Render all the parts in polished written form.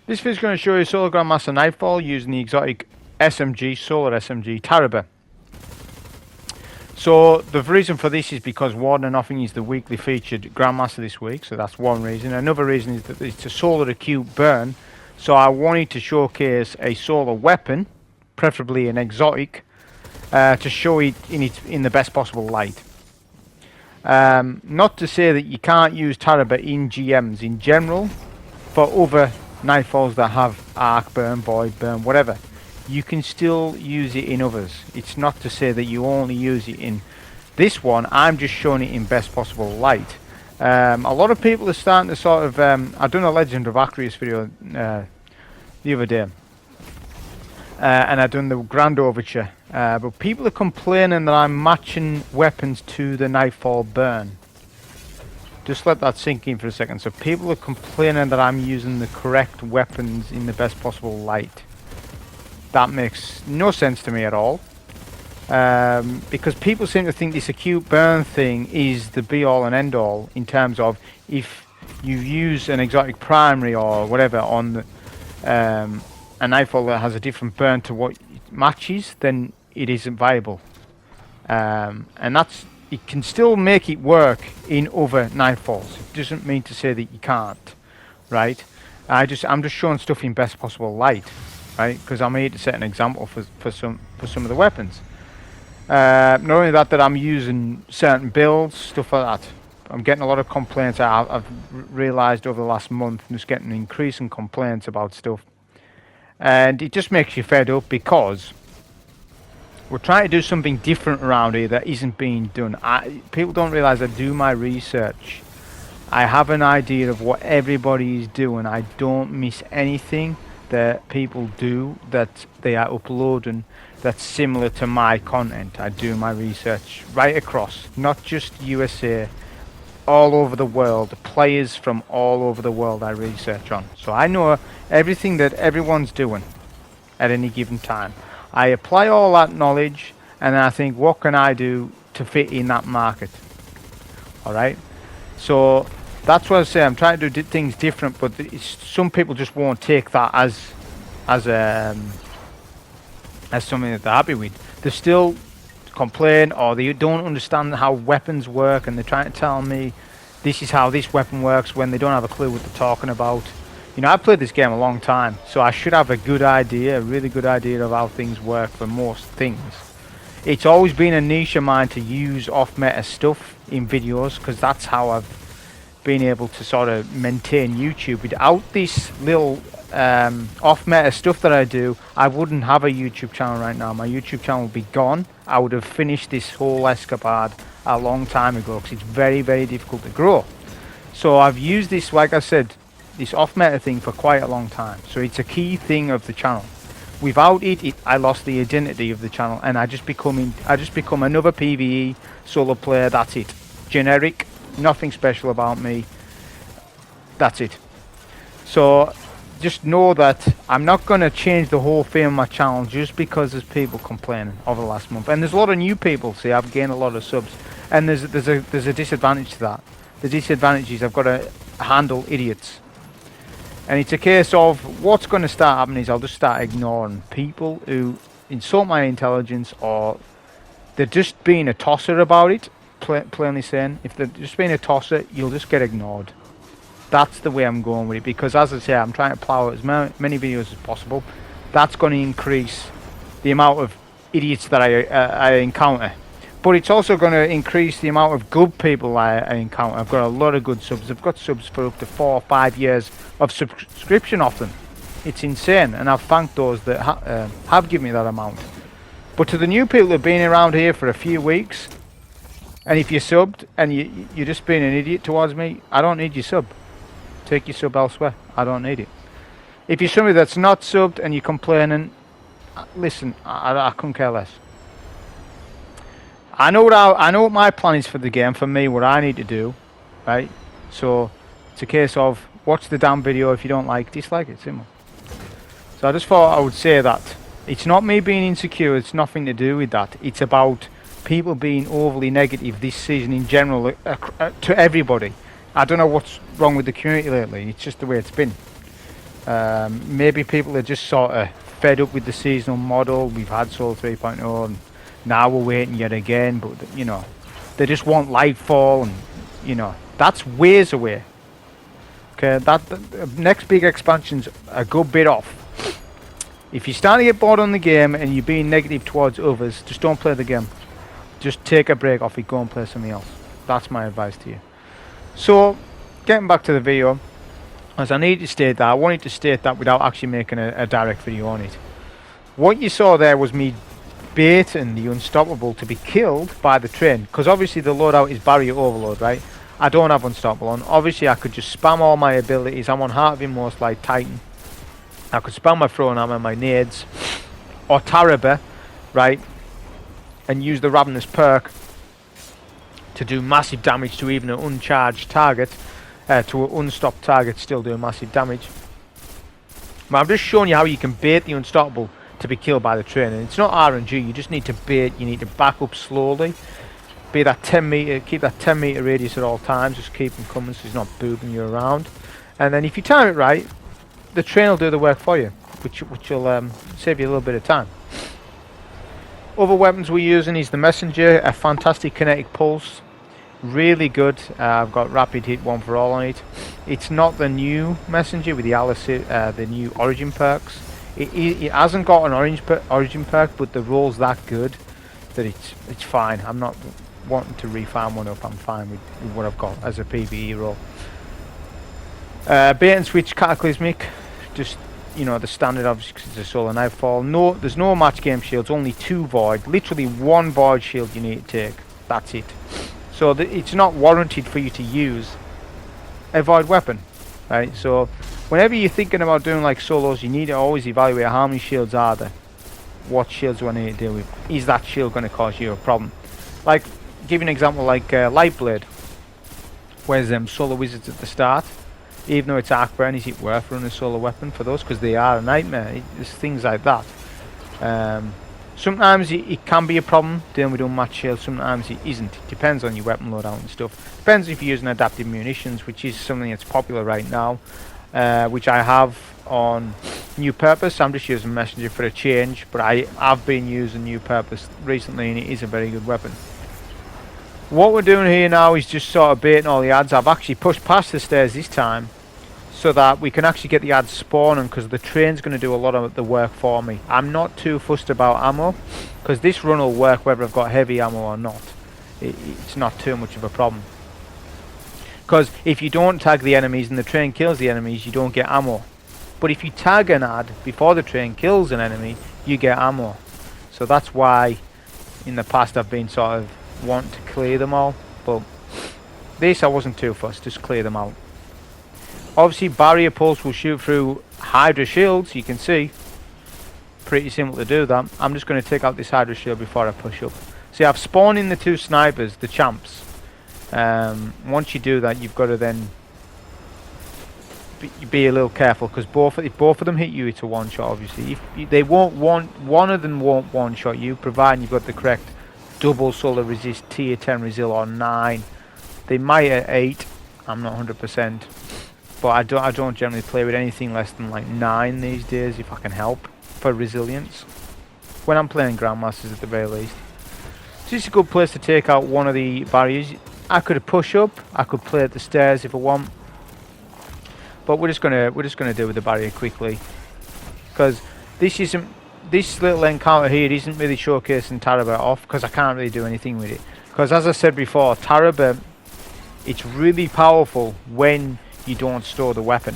This video is going to show you Solo Grandmaster Nightfall using the exotic SMG, Solar SMG, TARRABAH. So the reason for this is because Warden and Offing is the weekly featured Grandmaster this week, so that's one reason. Another reason is that it's a solar acute burn, so I wanted to showcase a solar weapon, preferably an exotic, to show it in the best possible light. Not to say that you can't use TARRABAH in GMs in general for other Nightfalls that have arc burn, void burn, whatever. You can still use it in others. It's not to say that you only use it in this one. I'm just showing it in best possible light. A lot of people are starting to sort of I've done a Legend of Acreus video the other day, and I've done the Grand Overture, but people are complaining that I'm matching weapons to the Nightfall burn. Just let that sink in for a second. So people are complaining that I'm using the correct weapons in the best possible light. That makes no sense to me at all. Because people seem to think this acute burn thing is the be all and end all in terms of if you use an exotic primary or whatever on the, a Nightfall that has a different burn to what it matches, then it isn't viable. And it can still make it work in other Nightfalls. It doesn't mean to say that you can't, right? I'm just showing stuff in best possible light, right? Because I'm here to set an example for some of the weapons. Not only that I'm using certain builds, stuff like that. I'm getting a lot of complaints. I've realised over the last month, I'm just getting increasing complaints about stuff, and it just makes you fed up because we're trying to do something different around here that isn't being done. People don't realise I do my research. I have an idea of what everybody is doing. I don't miss anything that people do that they are uploading that's similar to my content. I do my research right across, not just USA, all over the world. Players from all over the world I research on. So I know everything that everyone's doing at any given time. I apply all that knowledge and I think, what can I do to fit in that market? Alright? So that's what I say. I'm trying to do things different, but some people just won't take that as something that they're happy with. They still complain, or they don't understand how weapons work, and they're trying to tell me this is how this weapon works when they don't have a clue what they're talking about. You know, I've played this game a long time, so I should have a good idea, a really good idea of how things work for most things. It's always been a niche of mine to use off-meta stuff in videos, because that's how I've been able to sort of maintain YouTube. Without this little off-meta stuff that I do, I wouldn't have a YouTube channel right now. My YouTube channel would be gone. I would have finished this whole escapade a long time ago, because it's very, very difficult to grow. So I've used this, like I said, this off-meta thing for quite a long time. So it's a key thing of the channel. Without it, I lost the identity of the channel, and I just become another PvE solo player. That's it. Generic, nothing special about me. That's it. So just know that I'm not going to change the whole theme of my channel just because there's people complaining over the last month. And there's a lot of new people. See, I've gained a lot of subs, and there's a disadvantage to that. The disadvantage is I've got to handle idiots. And it's a case of what's going to start happening is I'll just start ignoring people who insult my intelligence, or they're just being a tosser about it. Plainly saying, if they're just being a tosser, you'll just get ignored. That's the way I'm going with it, because as I say, I'm trying to plow out as many videos as possible. That's going to increase the amount of idiots that I encounter. But it's also going to increase the amount of good people I encounter. I've got a lot of good subs. I've got subs for up to 4 or 5 years of subscription off them. It's insane, and I've thanked those that have given me that amount. But to the new people that have been around here for a few weeks, and if you're subbed and you're just being an idiot towards me, I don't need your sub. Take your sub elsewhere. I don't need it. If you're somebody that's not subbed and you're complaining, listen, I couldn't care less. I know what my plan is for the game, for me, what I need to do, right? So it's a case of watch the damn video. If you don't like, dislike it, simple. So I just thought I would say that. It's not me being insecure, it's nothing to do with that. It's about people being overly negative this season in general, to everybody. I don't know what's wrong with the community lately, it's just the way it's been. Maybe people are just sort of fed up with the seasonal model. We've had Soul 3.0 and now we're waiting yet again, but you know, they just want Nightfall, and you know, that's ways away. Okay, the next big expansion's a good bit off. If you're starting to get bored on the game and you're being negative towards others, just don't play the game. Just take a break off it, go and play something else. That's my advice to you. So, getting back to the video, as I need to state that, I wanted to state that without actually making a direct video on it. What you saw there was me baiting the Unstoppable to be killed by the train, because obviously the loadout is Barrier Overload, right? I don't have Unstoppable on. Obviously I could just spam all my abilities. I'm on Heart of Inmost like Titan. I could spam my throwing armor, my nades, or TARRABAH, right, and use the Ravenous perk to do massive damage to even an uncharged target, to an unstopped target still doing massive damage. But I'm just showing you how you can bait the Unstoppable to be killed by the train, and it's not RNG. You just need to bait. You need to back up slowly. Be that 10 meter, keep that 10 meter radius at all times. Just keep him coming so he's not boobing you around. And then if you time it right, the train will do the work for you, which will save you a little bit of time. Other weapons we're using is the Messenger, a fantastic kinetic pulse, really good. I've got rapid hit, one for all on it. It's not the new Messenger with the Alice, the new Origin perks. It hasn't got an Origin perk, but the roll's that good that it's fine. I'm not wanting to refarm one up. I'm fine with what I've got as a PvE roll. Bait and switch Cataclysmic, just, you know, the standard, obviously, because it's a solo Nightfall. No, there's no match game shields, only 2 void. Literally 1 void shield you need to take. That's it. So it's not warranted for you to use a void weapon, right? So whenever you're thinking about doing like solos, you need to always evaluate how many shields are there. What shields do I need to deal with? Is that shield going to cause you a problem? Like, give you an example, like Lightblade. Where's them solo wizards at the start? Even though it's arc burn, is it worth running a solo weapon for those? Because they are a nightmare. There's things like that. Sometimes it can be a problem dealing with unmatched shields. Sometimes it isn't. It depends on your weapon loadout and stuff. Depends if you're using adaptive munitions, which is something that's popular right now, which I have on New Purpose. I'm just using Messenger for a change, but I've been using New Purpose recently, and it is a very good weapon. What we're doing here now is just sort of baiting all the ads. I've actually pushed past the stairs this time so that we can actually get the ads spawning, because the train's going to do a lot of the work for me. I'm not too fussed about ammo, because this run will work whether I've got heavy ammo or not. It's not too much of a problem. Because if you don't tag the enemies and the train kills the enemies, you don't get ammo. But if you tag an ad before the train kills an enemy, you get ammo. So that's why in the past I've been sort of want to clear them all, but this I wasn't too fussed, just clear them out. Obviously barrier pulse will shoot through Hydra shields, you can see. Pretty simple to do that. I'm just going to take out this Hydra shield before I push up. See, I've spawned in the 2 snipers, the champs. Once you do that, you've got to then be a little careful, because if both of them hit you, it's a one shot. Obviously, if they won't one of them won't one shot you, providing you've got the correct double solar resist, tier 10 resil or 9. They might at 8. I'm not 100%, but I don't generally play with anything less than like 9 these days if I can help, for resilience. When I'm playing Grandmasters at the very least. So it's a good place to take out one of the barriers. I could push up. I could play at the stairs if I want. But we're just gonna deal with the barrier quickly, because this little encounter here isn't really showcasing TARRABAH off, because I can't really do anything with it. Because as I said before, TARRABAH, it's really powerful when you don't store the weapon.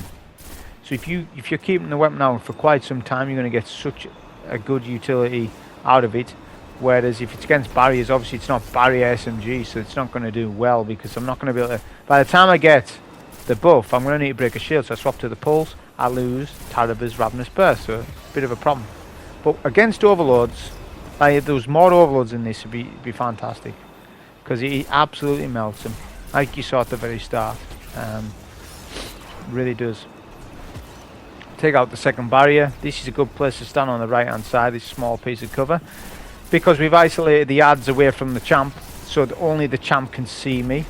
So if you're keeping the weapon out for quite some time, you're going to get such a good utility out of it. Whereas if it's against barriers, obviously it's not barrier SMG, so it's not going to do well, because I'm not going to be able to. By the time I get the buff, I'm going to need to break a shield, so I swap to the pulse. I lose TARRABAH's Ravenous Burst, so it's a bit of a problem. But against overloads, like there was more overloads in this, would be fantastic, because it absolutely melts them, like you saw at the very start. Really does. Take out the second barrier. This is a good place to stand on the right hand side, this small piece of cover, because we've isolated the ads away from the champ, so that only the champ can see me.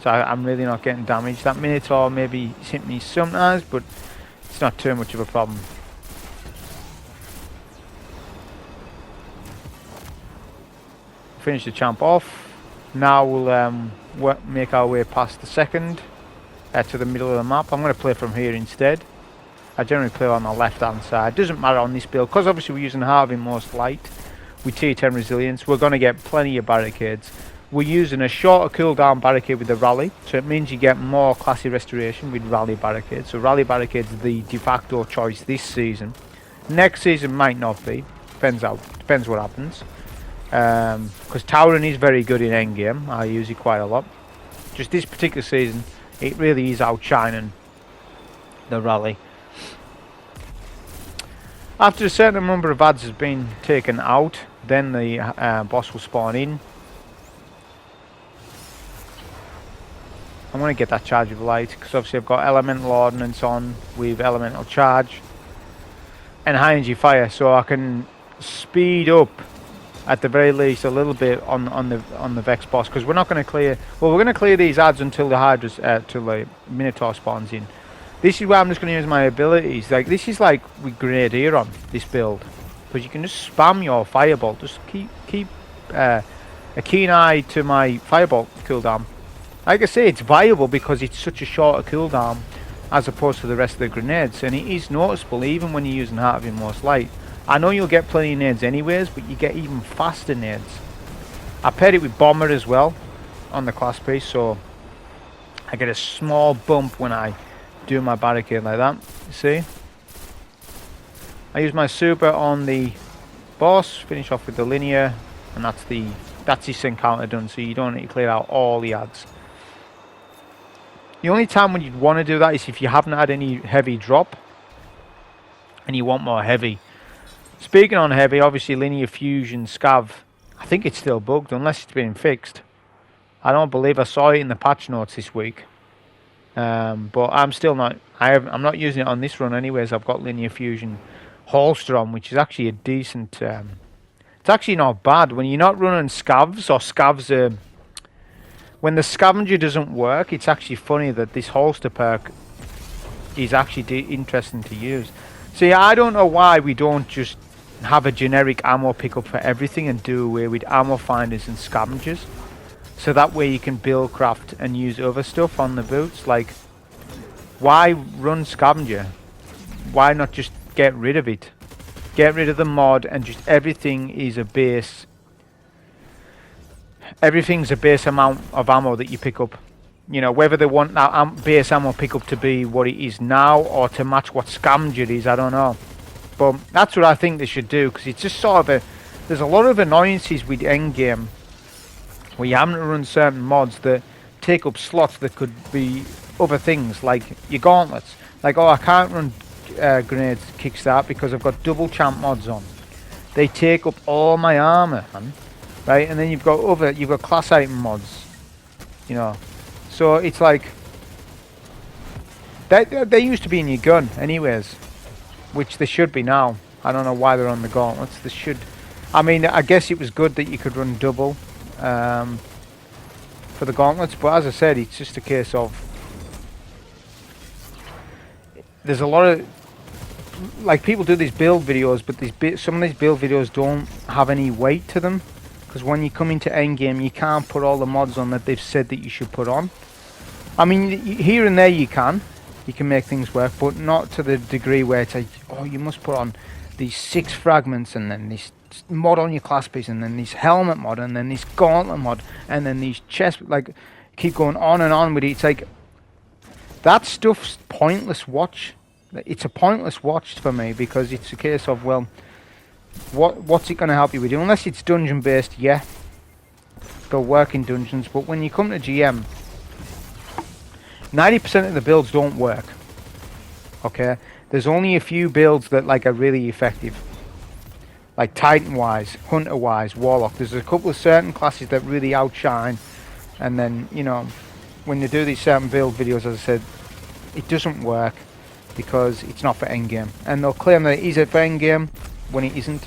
So I'm really not getting damaged. That Minotaur maybe hit me sometimes, but It's not too much of a problem. Finish the champ off. Now we'll make our way past the second to the middle of the map. I'm going to play from here instead. I generally play on the left hand side. Doesn't matter on this build because obviously we're using Heart of Inmost Light with T10 resilience. We're going to get plenty of barricades. We're using a shorter cooldown barricade with the rally, so it means you get more classy restoration with rally barricades. So rally barricades are the de facto choice this season. Next season might not be. Depends what happens. Because towering is very good in endgame. I use it quite a lot. Just this particular season, it really is outshining the rally. After a certain number of ads has been taken out, then the boss will spawn in. I want to get that charge of light because obviously I've got elemental ordnance on with elemental charge and high energy fire, so I can speed up at the very least a little bit on the Vex boss, because we're not going to clear. Well, we're going to clear these ads until the Hydra's till the Minotaur spawns in. This is where I'm just going to use my abilities. Like this is like with Grenadier on this build, because you can just spam your Firebolt. Just keep a keen eye to my Firebolt cooldown. Like I say, it's viable because it's such a shorter cooldown as opposed to the rest of the grenades, and it is noticeable even when you're using Heart of Inmost Light. I know you'll get plenty of nades anyways, but you get even faster nades. I paired it with Bomber as well on the class piece, so I get a small bump when I do my barricade like that. You see? I use my super on the boss, finish off with the linear, and that's this encounter done, so you don't need to clear out all the ads. The only time when you'd want to do that is if you haven't had any heavy drop and you want more heavy. Speaking on heavy, obviously linear fusion scav, I think it's still bugged unless it's been fixed. I don't believe I saw it in the patch notes this week. But I'm still not, I'm not using it on this run anyways. I've got linear fusion holster on, which is actually a decent, it's actually not bad when you're not running scavs, or scavs when the scavenger doesn't work. It's actually funny that this holster perk is actually interesting to use. See, I don't know why we don't just have a generic ammo pickup for everything and do away with ammo finders and scavengers, so that way you can build, craft and use other stuff on the boots. Like, why run scavenger? Why not just get rid of it? Get rid of the mod and just everything is a base. Everything's a base amount of ammo that you pick up. You know, whether they want that base ammo pickup to be what it is now or to match what scavenger is, I don't know. But that's what I think they should do, because it's just sort of there's a lot of annoyances with endgame where you haven't run certain mods that take up slots that could be other things, like your gauntlets. Like, oh, I can't run grenades kickstart because I've got double champ mods on. They take up all my armor, man. Right, and then you've got class item mods, you know. So it's like they used to be in your gun anyways, which they should be now. I don't know why they're on the gauntlets. They should. I mean, I guess it was good that you could run double for the gauntlets, but as I said, it's just a case of there's a lot of, like, people do these build videos, but some of these build videos don't have any weight to them. Because when you come into endgame, you can't put all the mods on that they've said that you should put on. I mean, here and there you can make things work, but not to the degree where it's like, oh, you must put on these 6 fragments, and then this mod on your class piece, and then this helmet mod, and then this gauntlet mod, and then these chest, like, keep going on and on with it. It's like, that stuff's pointless watch. It's a pointless watch for me, because it's a case of, well, what's it going to help you with? Unless it's dungeon based, yeah, they'll work in dungeons, but when you come to GM, 90% of the builds don't work. Okay, there's only a few builds that like are really effective, like Titan wise, Hunter wise, Warlock. There's a couple of certain classes that really outshine, and then, you know, when you do these certain build videos, as I said, it doesn't work because it's not for endgame, and they'll claim that it is for endgame when it isn't.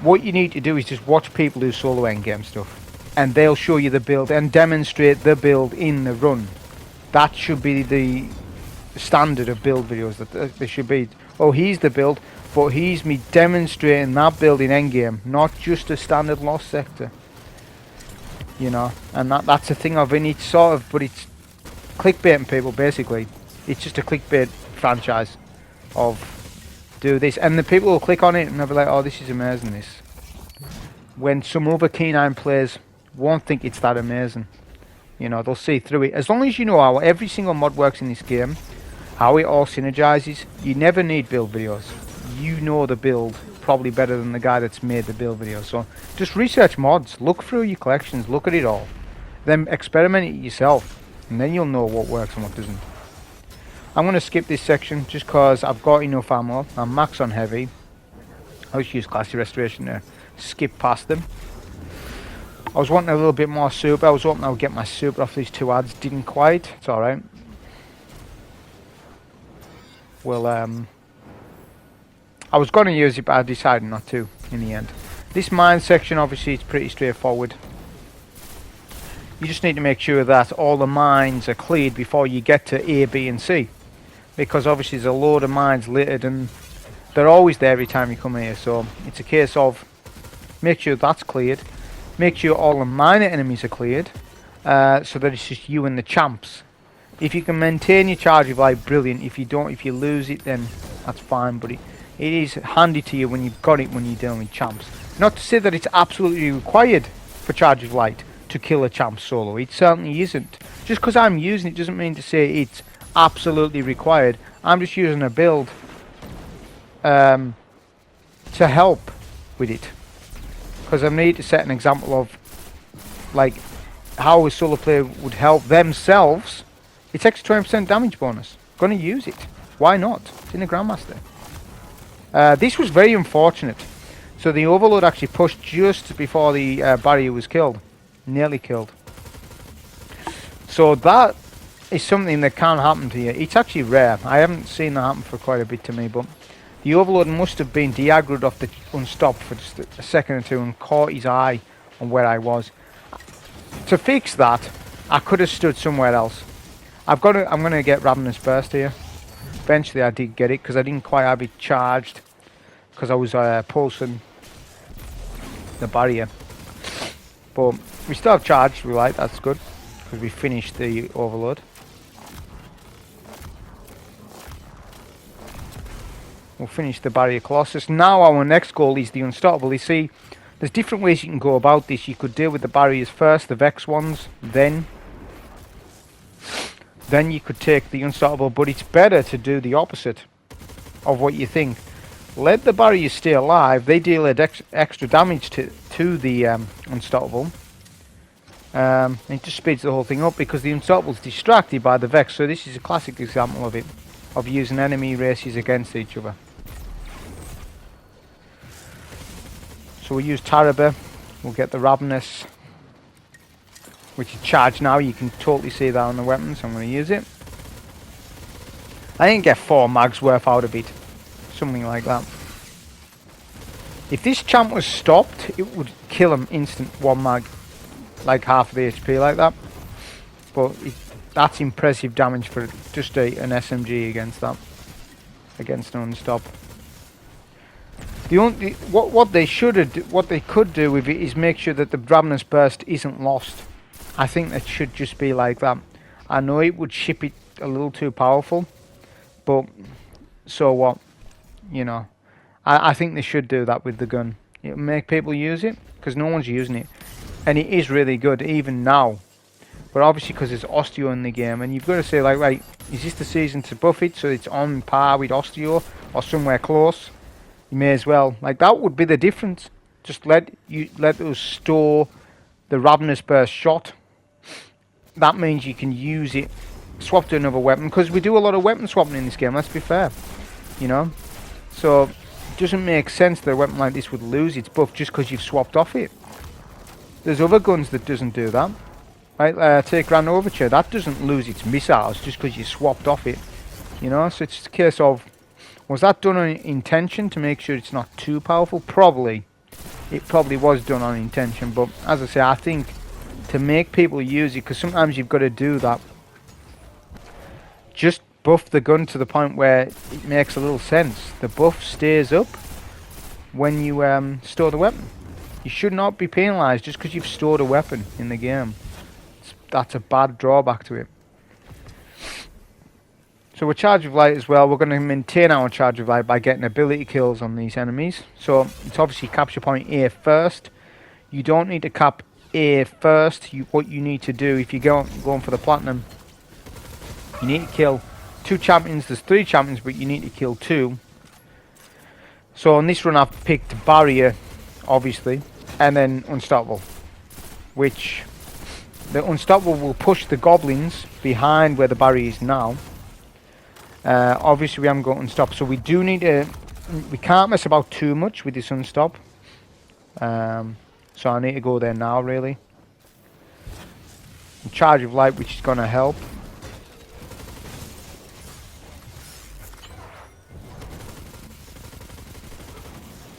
What you need to do is just watch people do solo endgame stuff, and they'll show you the build and demonstrate the build in the run. That should be the standard of build videos that there should be. Oh, here's the build, but he's me demonstrating that build in endgame, not just a standard lost sector. You know, and that's the thing of it. It's sort of, but it's clickbaiting people basically. It's just a clickbait franchise of do this, and the people will click on it and they'll be like, oh, this is amazing, this. When some other Keen9 players won't think it's that amazing. You know, they'll see through it. As long as you know how every single mod works in this game, how it all synergizes, you never need build videos. You know the build probably better than the guy that's made the build video. So just research mods, look through your collections, look at it all. Then experiment it yourself, and then you'll know what works and what doesn't. I'm going to skip this section just because I've got enough ammo. I'm max on heavy. I'll just use classy restoration there. Skip past them. I was wanting a little bit more super. I was hoping I would get my super off these two ads. Didn't quite. It's alright. Well, I was going to use it, but I decided not to in the end. This mine section, obviously, it's pretty straightforward. You just need to make sure that all the mines are cleared before you get to A, B and C. Because obviously there's a load of mines littered and they're always there every time you come here. So it's a case of make sure that's cleared. Make sure all the minor enemies are cleared. So that it's just you and the champs. If you can maintain your charge of life, brilliant. If you don't, if you lose it, then that's fine. But it is handy to you when you've got it when you're dealing with champs. Not to say that it's absolutely required for charge of light to kill a champ solo. It certainly isn't. Just because I'm using it doesn't mean to say it's absolutely required. I'm just using a build to help with it. Because I need to set an example of like how a solo player would help themselves. It's extra 20% damage bonus. Gonna use it. Why not? It's in the Grandmaster. This was very unfortunate. So the Overload actually pushed just before the barrier was killed. Nearly killed. So that is something that can happen to you. It's actually rare. I haven't seen that happen for quite a bit to me, but the Overload must have been de-aggroed off the unstop for just a second or two and caught his eye on where I was. To fix that, I could have stood somewhere else. I'm gonna get Ravenous Burst here. Eventually I did get it because I didn't quite have it charged because I was pulsing the barrier. But we still have charge, we like, that's good because we finished the Overload. We'll finish the Barrier Colossus. Now our next goal is the Unstoppable. You see, there's different ways you can go about this. You could deal with the barriers first, the Vex ones, then you could take the Unstoppable, but it's better to do the opposite of what you think. Let the barriers stay alive. They deal extra damage to the Unstoppable. It just speeds the whole thing up because the Unstoppable's distracted by the Vex. So this is a classic example of it, of using enemy races against each other. So we'll use TARRABAH. We'll get the Ravenous, which is charged now. You can totally see that on the weapon, so I'm going to use it. I didn't get 4 mags worth out of it. Something like that. If this champ was stopped, it would kill him instant 1 mag. Like half of the HP like that. But that's impressive damage for just an SMG against that. Against an unstop. What they could do with it is make sure that the Ravenous Burst isn't lost. I think that should just be like that. I know it would ship it a little too powerful, but so what? You know, I think they should do that with the gun. It'll make people use it because no one's using it, and it is really good even now. But obviously because there's Osteo in the game, and you've got to say like, right, is this the season to buff it so it's on par with Osteo or somewhere close? You may as well. Like that would be the difference. Just let us store the Ravenous Burst shot. That means you can use it, swap to another weapon, because we do a lot of weapon swapping in this game, let's be fair. You know? So it doesn't make sense that a weapon like this would lose its buff just because you've swapped off it. There's other guns that doesn't do that. Right, take Grand Overture, that doesn't lose its missiles just because you swapped off it. You know, so it's a case of, was that done on intention to make sure it's not too powerful? Probably. It probably was done on intention, but as I say, I think to make people use it, because sometimes you've got to do that. Just buff the gun to the point where it makes a little sense. The buff stays up when you store the weapon. You should not be penalised just because you've stored a weapon in the game. That's a bad drawback to it. So with Charge of Light as well, we're going to maintain our Charge of Light by getting ability kills on these enemies. So it's obviously capture point A first. You don't need to cap A first. What you need to do, if you're going for the platinum, you need to kill 2 champions. There's 3 champions, but you need to kill 2. So on this run I've picked Barrier, obviously, and then Unstoppable. Which, the Unstoppable will push the goblins behind where the barrier is now. Obviously we haven't got Unstop, so we do need to... We can't mess about too much with this Unstop. So I need to go there now, really. Charge of Light, which is going to help.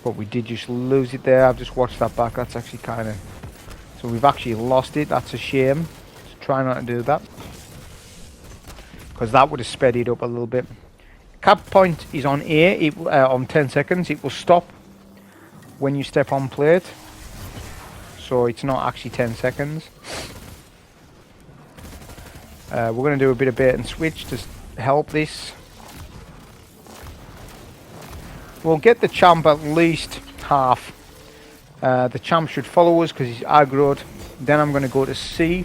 But we did just lose it there. I've just watched that back. That's actually kind of... So we've actually lost it. That's a shame. So try not to do that, because that would have sped it up a little bit. Cap point is on A, on 10 seconds. It will stop when you step on plate. So it's not actually 10 seconds. We're going to do a bit of bait and switch to help this. We'll get the champ at least half. The champ should follow us because he's aggroed. Then I'm going to go to C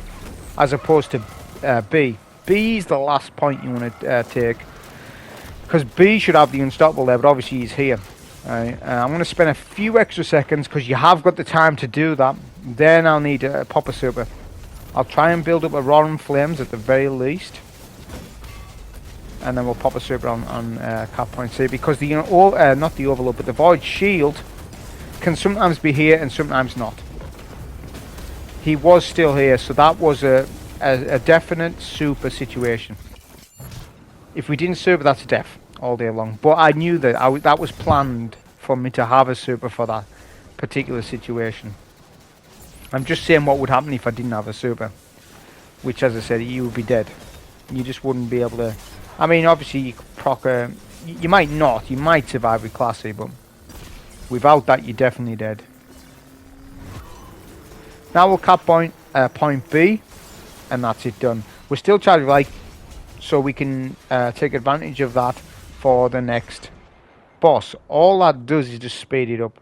as opposed to B. B is the last point you want to take, because B should have the Unstoppable there, but obviously he's here. Right. I'm going to spend a few extra seconds because you have got the time to do that. Then I'll need to pop a super. I'll try and build up a Roaring Flames at the very least, and then we'll pop a super on cap point C, because the not the Overload, but the Void Shield can sometimes be here and sometimes not. He was still here, so that was a definite super situation. If we didn't super, that's a death all day long. But I knew that that was planned for me to have a super for that particular situation. I'm just saying what would happen if I didn't have a super, which, as I said, you would be dead. You just wouldn't be able to... I mean, obviously you could proc you might not. You might survive with Classy, but without that you're definitely dead. Now we'll cap point B, and that's it, done. We're still Charged Light, so we can take advantage of that for the next boss. All that does is just speed it up.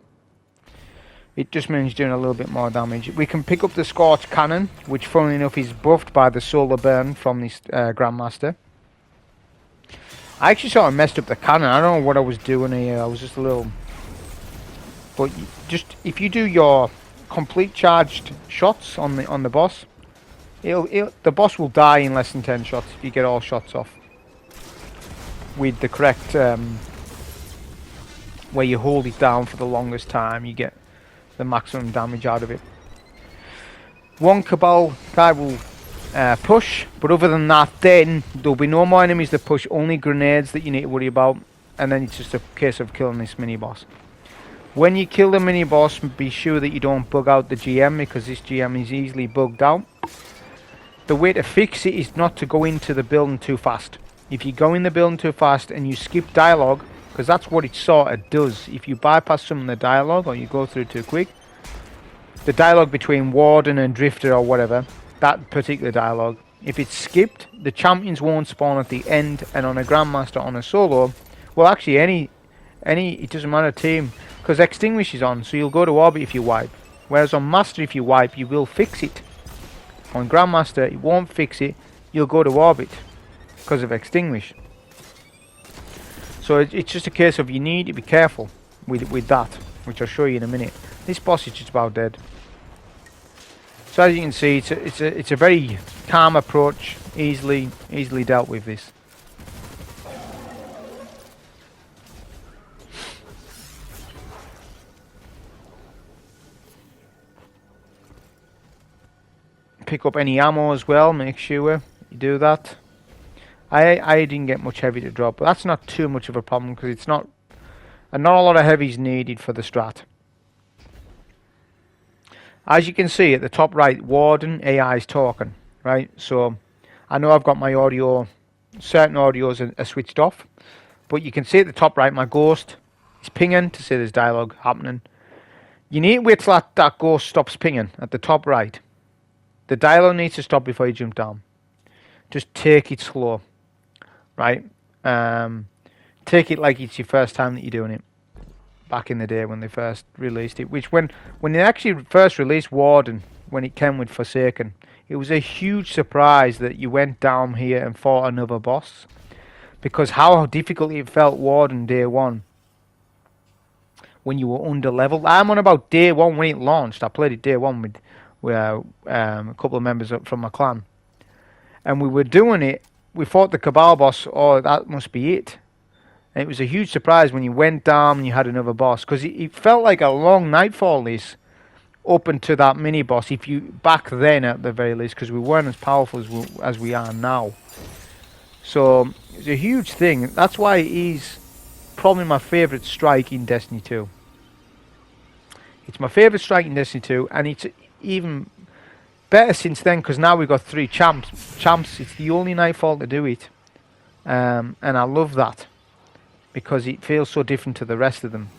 It just means doing a little bit more damage. We can pick up the Scorch Cannon, which funnily enough is buffed by the Solar Burn from this Grandmaster. I actually sort of messed up the cannon. I don't know what I was doing here. I was just a little... But just if you do your complete charged shots on the boss, the boss will die in less than 10 shots if you get all shots off with the correct where you hold it down for the longest time. You get the maximum damage out of it. One Cabal guy will push, but other than that, then there'll be no more enemies that push, only grenades that you need to worry about, and then it's just a case of killing this mini boss. When you kill the mini boss, be sure that you don't bug out the GM, because this GM is easily bugged out. The way to fix it is not to go into the building too fast. If you go in the building too fast and you skip dialogue, because that's what it sort of does. If you bypass some of the dialogue or you go through too quick, the dialogue between Warden and Drifter or whatever, that particular dialogue, if it's skipped, the champions won't spawn at the end, and on a Grandmaster, on a solo, well actually any it doesn't matter team, because Extinguish is on, so you'll go to orbit if you wipe. Whereas on Master, if you wipe, you will fix it. On Grandmaster, it won't fix it, you'll go to orbit because of Extinguish. So it's just a case of you need to be careful with that, which I'll show you in a minute. This boss is just about dead. So as you can see, it's a very calm approach, easily dealt with this. Pick up any ammo as well, make sure you do that. I didn't get much heavy to drop, but that's not too much of a problem, because it's not a lot of heavies needed for the strat. As you can see at the top right, Warden AI is talking, right? So I know I've got my audio certain audios are switched off. But you can see at the top right, my ghost is pinging to say there's dialogue happening. You need to wait till that ghost stops pinging at the top right. The dialogue needs to stop before you jump down. Just take it slow, right? Take it like it's your first time that you're doing it. Back in the day when they first released it, which when they actually first released Warden, when it came with Forsaken, it was a huge surprise that you went down here and fought another boss. Because how difficult it felt Warden day one when you were under leveled. I'm on about day one when it launched. I played it day one with a couple of members from my clan. And we were doing it. We fought the Cabal boss. Oh, that must be it. And it was a huge surprise when you went down and you had another boss. Because it felt like a long Nightfall this up into that mini boss. If you back then at the very least. Because we weren't as powerful as we are now. So it's a huge thing. That's why it is probably my favourite strike in Destiny 2. It's my favourite strike in Destiny 2, and it's even better since then because now we've got 3 champs. It's the only Nightfall to do it, and I love that because it feels so different to the rest of them.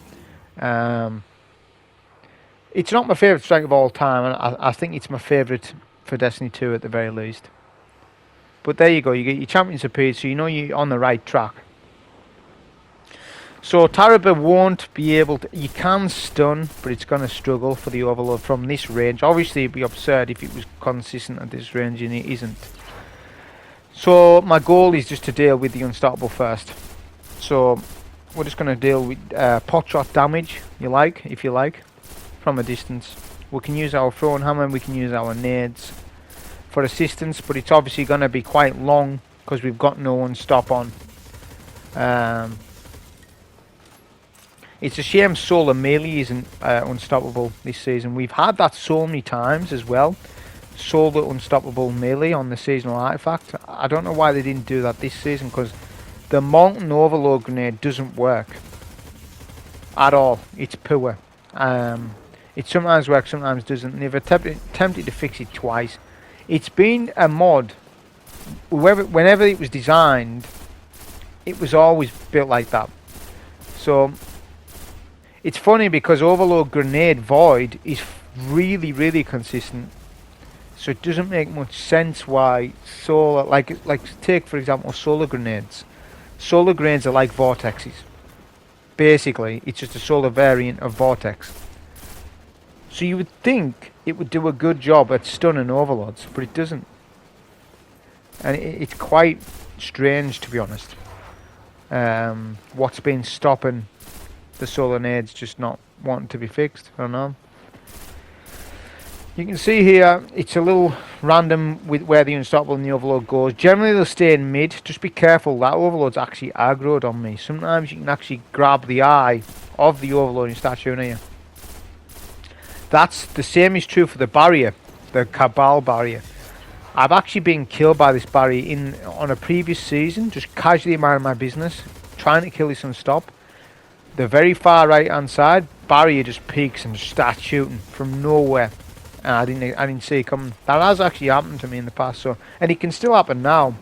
It's not my favourite strike of all time, and I think it's my favourite for Destiny 2 at the very least. But there you go, you get your champions appeared, so you know you're on the right track. So TARRABAH won't be able to, you can stun, but it's going to struggle for the overload from this range. Obviously it'd be absurd if it was consistent at this range, and it isn't. So my goal is just to deal with the unstoppable first. So we're just going to deal with pot shot damage, if you like, from a distance. We can use our throwing hammer, we can use our nades for assistance, but it's obviously going to be quite long because we've got no unstop on. It's a shame Solar melee isn't unstoppable this season. We've had that so many times as well. Solar unstoppable melee on the seasonal artifact. I don't know why they didn't do that this season, because the Molten Overload Grenade doesn't work at all. It's poor. It sometimes works, sometimes doesn't. They've attempted to fix it twice. It's been a mod. Whenever it was designed, it was always built like that. So it's funny because Overload Grenade Void is really, really consistent. So it doesn't make much sense why solar, like take for example solar grenades. Solar grenades are like vortexes. Basically, it's just a solar variant of vortex. So you would think it would do a good job at stunning overlords, but it doesn't. And it's quite strange, to be honest. What's been stopping the solar nades just not wanting to be fixed? I don't know. You can see here it's a little random with where the unstoppable and the overload goes. Generally they'll stay in mid. Just be careful, that overload's actually aggroed on me. Sometimes you can actually grab the eye of the overload and start shooting at you. That's the same is true for the barrier, the Cabal barrier. I've actually been killed by this barrier on a previous season, just casually minding my business, trying to kill this unstop. The very far right hand side, barrier just peaks and just starts shooting from nowhere. And I didn't see it coming. That has actually happened to me in the past, so, and it can still happen now.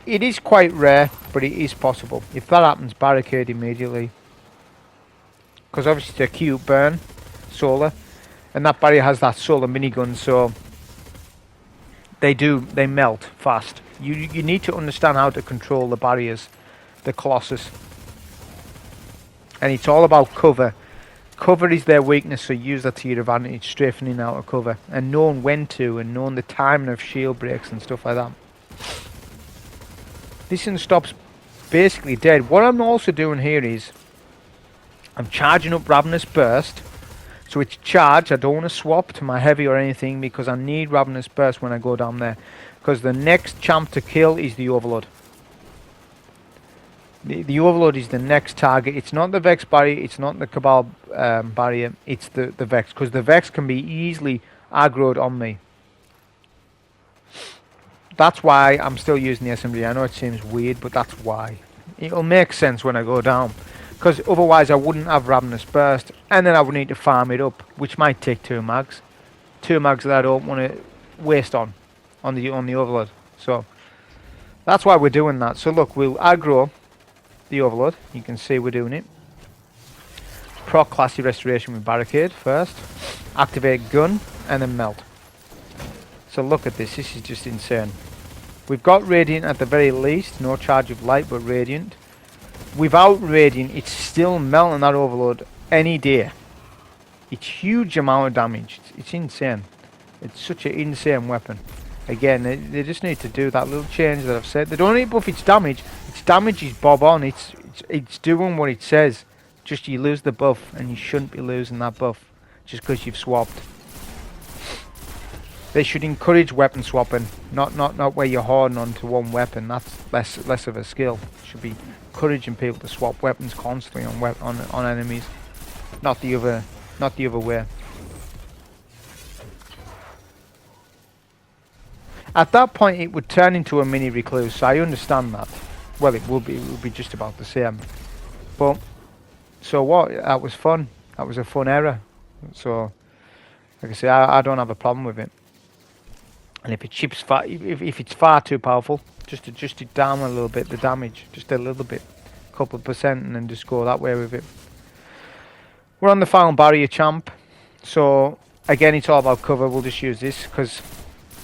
It is quite rare, but it is possible. If that happens, barricade immediately. Because obviously it's a cute burn. Solar, and that barrier has that solar minigun, so they melt fast. You need to understand how to control the barriers, the Colossus, and it's all about cover. Cover is their weakness, so use that to your advantage, strafing out of cover and knowing when to, and knowing the timing of shield breaks and stuff like that. This unstop's basically dead. What I'm also doing here is I'm charging up Ravenous Burst. So it's charged. I don't want to swap to my heavy or anything because I need Ravenous Burst when I go down there. Because the next champ to kill is the Overload. The Overload is the next target. It's not the Vex barrier. It's not the Cabal barrier. It's the Vex. Because the Vex can be easily aggroed on me. That's why I'm still using the SMG. I know it seems weird, but that's why. It'll make sense when I go down. Because otherwise I wouldn't have Ravenous Burst, and then I would need to farm it up, which might take 2 mags. 2 mags that I don't want to waste on the Overload. So That's why we're doing that. So look, we'll aggro the Overload. You can see we're doing it. Proc Classy Restoration with Barricade first. Activate Gun and then Melt. So look at this. This is just insane. We've got Radiant at the very least. No charge of light, but Radiant. Without Radiant, it's still melting that Overload any day. It's huge amount of damage. It's insane. It's such an insane weapon. Again, they just need to do that little change that I've said. They don't need to buff its damage. Its damage is bob on. It's doing what it says. Just you lose the buff, and you shouldn't be losing that buff just because you've swapped. They should encourage weapon swapping, not where you're hoarding onto one weapon. That's less of a skill. Should be encouraging people to swap weapons constantly on enemies, not the other way. At that point, it would turn into a mini recluse. So I understand that. Well, it would be just about the same. But so what? That was fun. That was a fun error. So, like I say, I don't have a problem with it. And if it chips if it's far too powerful, just adjust it down a little bit, the damage, just a little bit, couple of percent, and then just go that way with it. We're on the final barrier champ, so again, it's all about cover. We'll just use this because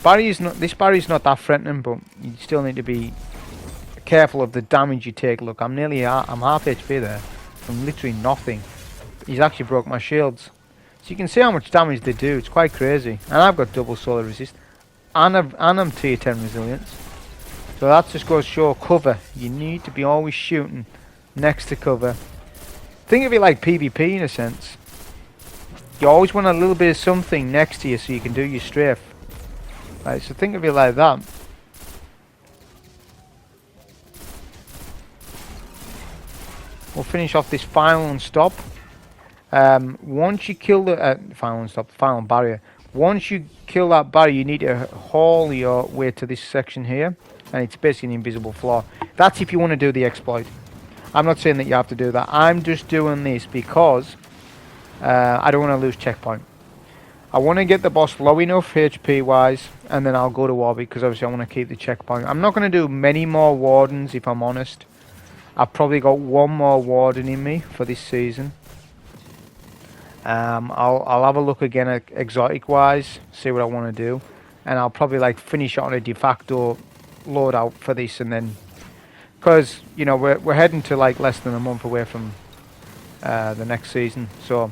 this barrier's not that threatening, but you still need to be careful of the damage you take. Look, I'm half HP there from literally nothing. He's actually broke my shields, so you can see how much damage they do. It's quite crazy, and I've got double solar resist. And I'm tier 10 resilience. So that just goes to show cover. You need to be always shooting next to cover. Think of it like PvP in a sense. You always want a little bit of something next to you so you can do your strafe. Right, so think of it like that. We'll finish off this final and stop. Once you kill the final and stop, final barrier. Once you kill that barrier, you need to haul your way to this section here, and it's basically an invisible floor. That's if you want to do the exploit. I'm not saying that you have to do that. I'm just doing this because I don't want to lose checkpoint. I want to get the boss low enough HP wise, and then I'll go to Warby because obviously I want to keep the checkpoint. I'm not going to do many more Wardens if I'm honest. I've probably got one more Warden in me for this season. I'll have a look again at exotic wise, see what I want to do, and I'll probably like finish it on a de facto loadout for this, and then because you know we're heading to like less than a month away from the next season, so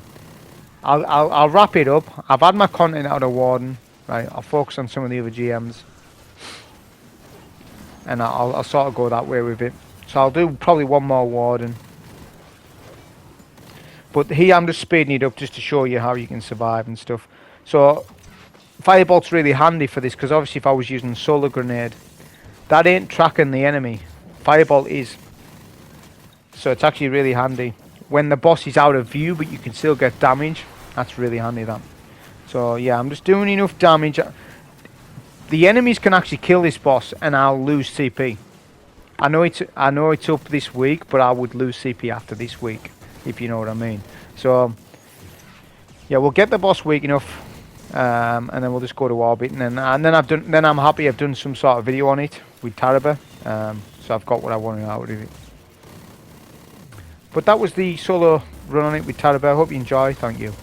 I'll wrap it up. I've had my content out of Warden, right? I'll focus on some of the other GMs, and I'll sort of go that way with it. So I'll do probably one more Warden. But here I'm just speeding it up just to show you how you can survive and stuff. So Firebolt's really handy for this because obviously if I was using Solar Grenade, that ain't tracking the enemy. Firebolt is. So it's actually really handy. When the boss is out of view but you can still get damage, that's really handy that. So yeah, I'm just doing enough damage. The enemies can actually kill this boss and I'll lose CP. I know it's up this week, but I would lose CP after this week, if you know what I mean. So yeah, we'll get the boss weak enough, and then we'll just go to orbit, and then I'm happy I've done some sort of video on it with TARRABAH, so I've got what I wanted out of it. But that was the solo run on it with TARRABAH. I hope you enjoy. Thank you.